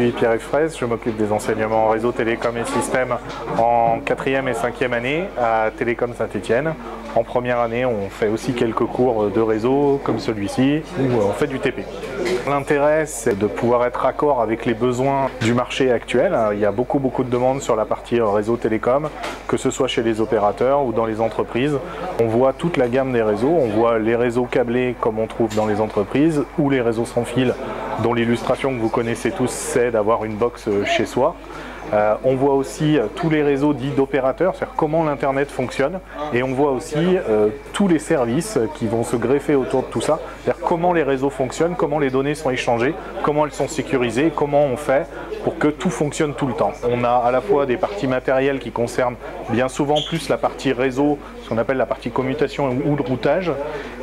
suis Pierre-Yves Fraisse, je m'occupe des enseignements en réseau télécom et système en 4e et 5e année à Télécom Saint-Étienne. En première année, on fait aussi quelques cours de réseau comme celui-ci, où on fait du TP. L'intérêt, c'est de pouvoir être raccord avec les besoins du marché actuel. Il y a beaucoup de demandes sur la partie réseau télécom, que ce soit chez les opérateurs ou dans les entreprises. On voit toute la gamme des réseaux, on voit les réseaux câblés comme on trouve dans les entreprises, ou les réseaux sans fil, dont l'illustration que vous connaissez tous, c'est d'avoir une box chez soi. On voit aussi tous les réseaux dits d'opérateurs, c'est-à-dire comment l'Internet fonctionne, et on voit aussi tous les services qui vont se greffer autour de tout ça, c'est-à-dire comment les réseaux fonctionnent, comment les données sont échangées, comment elles sont sécurisées, comment on fait pour que tout fonctionne tout le temps. On a à la fois des parties matérielles qui concernent bien souvent plus la partie réseau, ce qu'on appelle la partie commutation ou le routage,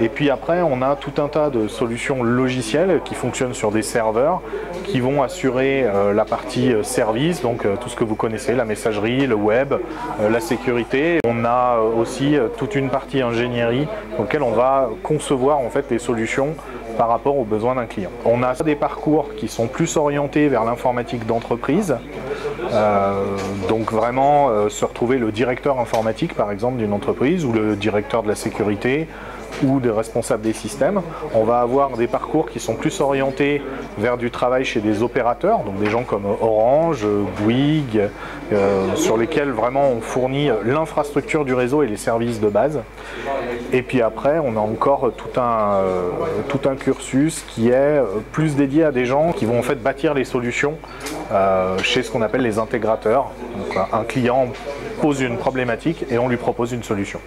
et puis après on a tout un tas de solutions logicielles qui fonctionnent sur des serveurs, qui vont assurer la partie service, donc tout ce que vous connaissez, la messagerie, le web, la sécurité. On a aussi toute une partie ingénierie dans laquelle on va concevoir en fait les solutions par rapport aux besoins d'un client. On a des parcours qui sont plus orientés vers l'informatique d'entreprise, donc vraiment se retrouver le directeur informatique par exemple d'une entreprise ou le directeur de la sécurité ou des responsables des systèmes. On va avoir des parcours qui sont plus orientés vers du travail chez des opérateurs, donc des gens comme Orange, Bouygues, sur lesquels vraiment on fournit l'infrastructure du réseau et les services de base. Et puis après, on a encore tout un cursus qui est plus dédié à des gens qui vont en fait bâtir les solutions chez ce qu'on appelle les intégrateurs. Donc, un client pose une problématique et on lui propose une solution.